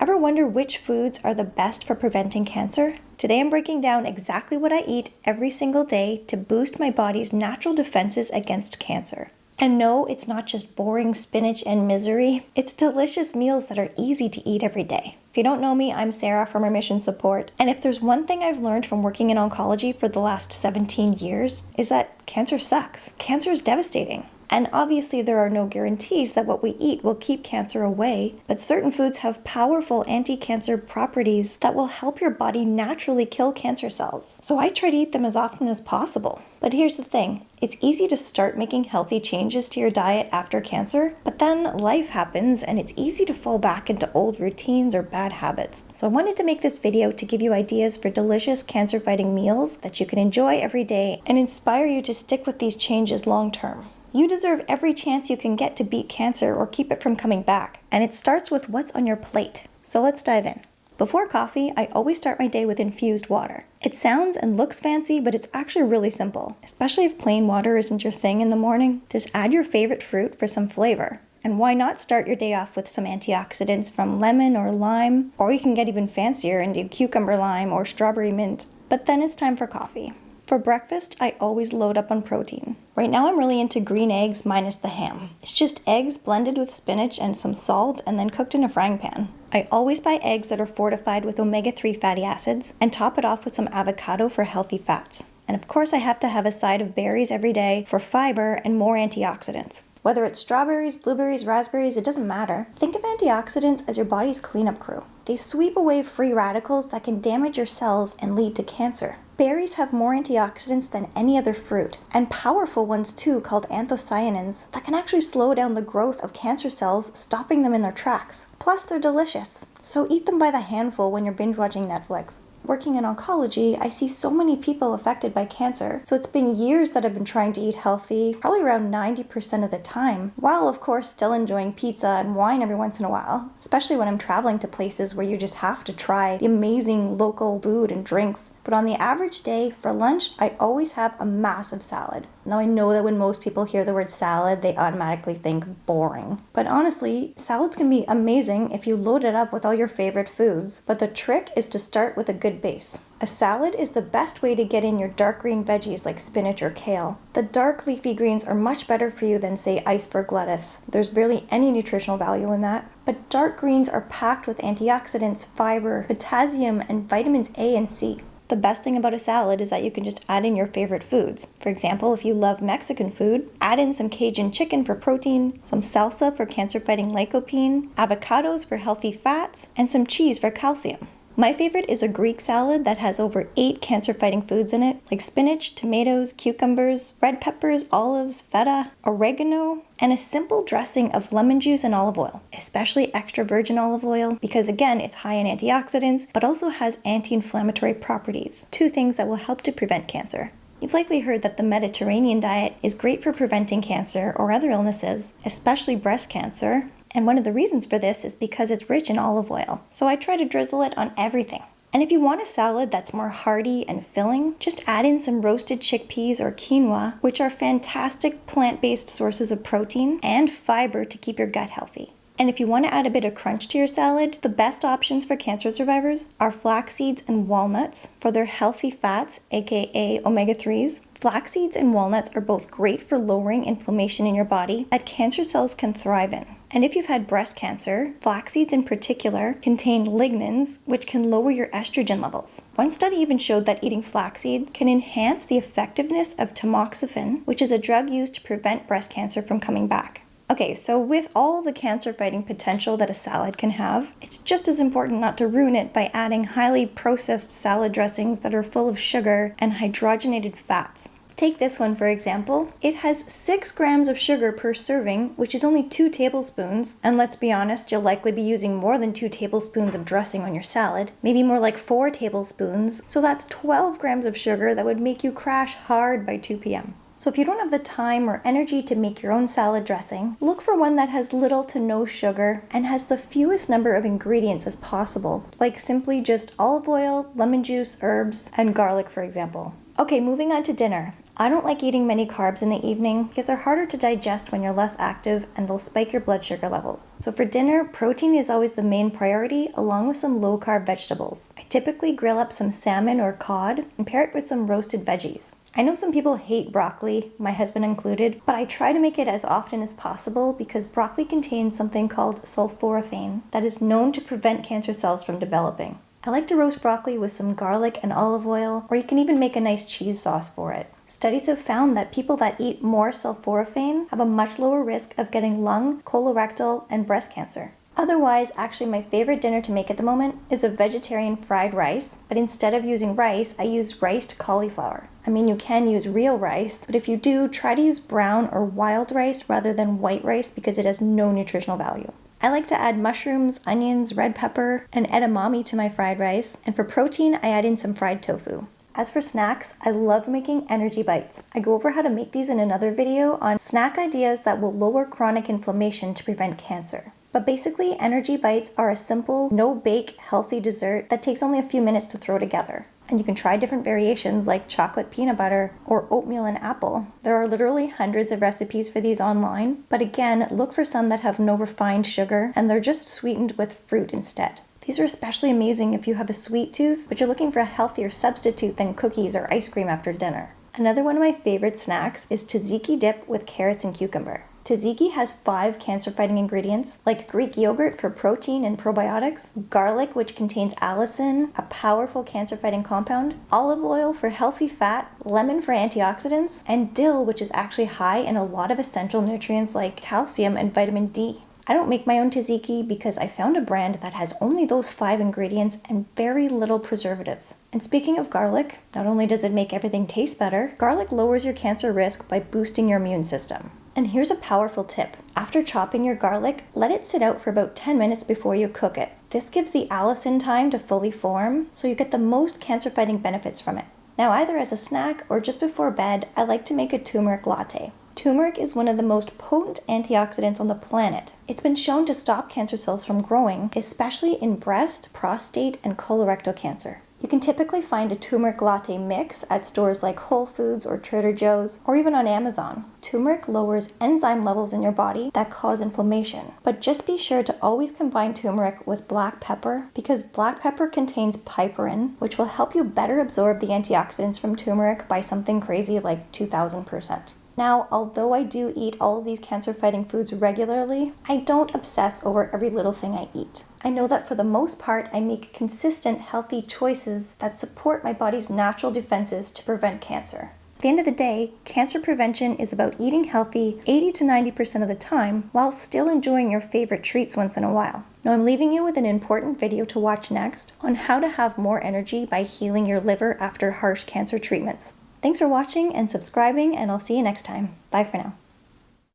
Ever wonder which foods are the best for preventing cancer? Today I'm breaking down exactly what I eat every single day to boost my body's natural defenses against cancer. And no, it's not just boring spinach and misery. It's delicious meals that are easy to eat every day. If you don't know me, I'm Sarah from Remission Support. And if there's one thing I've learned from working in oncology for the last 17 years, is that cancer sucks. Cancer is devastating. And obviously there are no guarantees that what we eat will keep cancer away, but certain foods have powerful anti-cancer properties that will help your body naturally kill cancer cells. So I try to eat them as often as possible. But here's the thing, it's easy to start making healthy changes to your diet after cancer, but then life happens and it's easy to fall back into old routines or bad habits. So I wanted to make this video to give you ideas for delicious cancer-fighting meals that you can enjoy every day and inspire you to stick with these changes long term. You deserve every chance you can get to beat cancer or keep it from coming back. And it starts with what's on your plate. So let's dive in. Before coffee, I always start my day with infused water. It sounds and looks fancy, but it's actually really simple. Especially if plain water isn't your thing in the morning. Just add your favorite fruit for some flavor. And why not start your day off with some antioxidants from lemon or lime? Or you can get even fancier and do cucumber lime or strawberry mint. But then it's time for coffee. For breakfast, I always load up on protein. Right now I'm really into green eggs minus the ham. It's just eggs blended with spinach and some salt and then cooked in a frying pan. I always buy eggs that are fortified with omega-3 fatty acids and top it off with some avocado for healthy fats. And of course I have to have a side of berries every day for fiber and more antioxidants. Whether it's strawberries, blueberries, raspberries, it doesn't matter. Think of antioxidants as your body's cleanup crew. They sweep away free radicals that can damage your cells and lead to cancer. Berries have more antioxidants than any other fruit, and powerful ones too called anthocyanins that can actually slow down the growth of cancer cells, stopping them in their tracks. Plus they're delicious, so eat them by the handful when you're binge watching Netflix. Working in oncology, I see so many people affected by cancer, so it's been years that I've been trying to eat healthy, probably around 90% of the time, while of course still enjoying pizza and wine every once in a while, especially when I'm traveling to places where you just have to try the amazing local food and drinks. But on the average day, for lunch, I always have a massive salad. Now I know that when most people hear the word salad, they automatically think boring. But honestly, salads can be amazing if you load it up with all your favorite foods. But the trick is to start with a good base. A salad is the best way to get in your dark green veggies like spinach or kale. The dark leafy greens are much better for you than, say, iceberg lettuce. There's barely any nutritional value in that. But dark greens are packed with antioxidants, fiber, potassium, and vitamins A and C. The best thing about a salad is that you can just add in your favorite foods. For example, if you love Mexican food, add in some Cajun chicken for protein, some salsa for cancer-fighting lycopene, avocados for healthy fats, and some cheese for calcium. My favorite is a Greek salad that has over 8 cancer-fighting foods in it, like spinach, tomatoes, cucumbers, red peppers, olives, feta, oregano, and a simple dressing of lemon juice and olive oil, especially extra virgin olive oil, because again, it's high in antioxidants, but also has anti-inflammatory properties, 2 things that will help to prevent cancer. You've likely heard that the Mediterranean diet is great for preventing cancer or other illnesses, especially breast cancer. And one of the reasons for this is because it's rich in olive oil. So I try to drizzle it on everything. And if you want a salad that's more hearty and filling, just add in some roasted chickpeas or quinoa, which are fantastic plant-based sources of protein and fiber to keep your gut healthy. And if you want to add a bit of crunch to your salad, the best options for cancer survivors are flax seeds and walnuts for their healthy fats, aka omega-3s. Flax seeds and walnuts are both great for lowering inflammation in your body that cancer cells can thrive in. And if you've had breast cancer, flax seeds in particular contain lignans, which can lower your estrogen levels. One study even showed that eating flax seeds can enhance the effectiveness of tamoxifen, which is a drug used to prevent breast cancer from coming back. Okay, so with all the cancer-fighting potential that a salad can have, it's just as important not to ruin it by adding highly processed salad dressings that are full of sugar and hydrogenated fats. Take this one for example. It has 6 grams of sugar per serving, which is only 2 tablespoons, and let's be honest, you'll likely be using more than 2 tablespoons of dressing on your salad, maybe more like 4 tablespoons, so that's 12 grams of sugar that would make you crash hard by 2 p.m. So if you don't have the time or energy to make your own salad dressing, look for one that has little to no sugar and has the fewest number of ingredients as possible, like simply just olive oil, lemon juice, herbs, and garlic, for example. Okay, moving on to dinner. I don't like eating many carbs in the evening because they're harder to digest when you're less active and they'll spike your blood sugar levels. So for dinner, protein is always the main priority along with some low-carb vegetables. I typically grill up some salmon or cod and pair it with some roasted veggies. I know some people hate broccoli, my husband included, but I try to make it as often as possible because broccoli contains something called sulforaphane that is known to prevent cancer cells from developing. I like to roast broccoli with some garlic and olive oil, or you can even make a nice cheese sauce for it. Studies have found that people that eat more sulforaphane have a much lower risk of getting lung, colorectal, and breast cancer. Otherwise, actually my favorite dinner to make at the moment is a vegetarian fried rice, but instead of using rice, I use riced cauliflower. I mean, you can use real rice, but if you do, try to use brown or wild rice rather than white rice because it has no nutritional value. I like to add mushrooms, onions, red pepper, and edamame to my fried rice, and for protein, I add in some fried tofu. As for snacks, I love making energy bites. I go over how to make these in another video on snack ideas that will lower chronic inflammation to prevent cancer. But basically, energy bites are a simple, no-bake, healthy dessert that takes only a few minutes to throw together. And you can try different variations like chocolate peanut butter or oatmeal and apple. There are literally hundreds of recipes for these online, but again, look for some that have no refined sugar and they're just sweetened with fruit instead. These are especially amazing if you have a sweet tooth, but you're looking for a healthier substitute than cookies or ice cream after dinner. Another one of my favorite snacks is tzatziki dip with carrots and cucumber. Tzatziki has 5 cancer-fighting ingredients, like Greek yogurt for protein and probiotics, garlic, which contains allicin, a powerful cancer-fighting compound, olive oil for healthy fat, lemon for antioxidants, and dill, which is actually high in a lot of essential nutrients like calcium and vitamin D. I don't make my own tzatziki because I found a brand that has only those 5 ingredients and very little preservatives. And speaking of garlic, not only does it make everything taste better, garlic lowers your cancer risk by boosting your immune system. And here's a powerful tip. After chopping your garlic, let it sit out for about 10 minutes before you cook it. This gives the allicin time to fully form, so you get the most cancer-fighting benefits from it. Now, either as a snack or just before bed, I like to make a turmeric latte. Turmeric is one of the most potent antioxidants on the planet. It's been shown to stop cancer cells from growing, especially in breast, prostate, and colorectal cancer. You can typically find a turmeric latte mix at stores like Whole Foods or Trader Joe's, or even on Amazon. Turmeric lowers enzyme levels in your body that cause inflammation. But just be sure to always combine turmeric with black pepper because black pepper contains piperine, which will help you better absorb the antioxidants from turmeric by something crazy like 2,000%. Now, although I do eat all of these cancer-fighting foods regularly, I don't obsess over every little thing I eat. I know that for the most part, I make consistent, healthy choices that support my body's natural defenses to prevent cancer. At the end of the day, cancer prevention is about eating healthy 80 to 90% of the time while still enjoying your favorite treats once in a while. Now I'm leaving you with an important video to watch next on how to have more energy by healing your liver after harsh cancer treatments. Thanks for watching and subscribing, and I'll see you next time. Bye for now.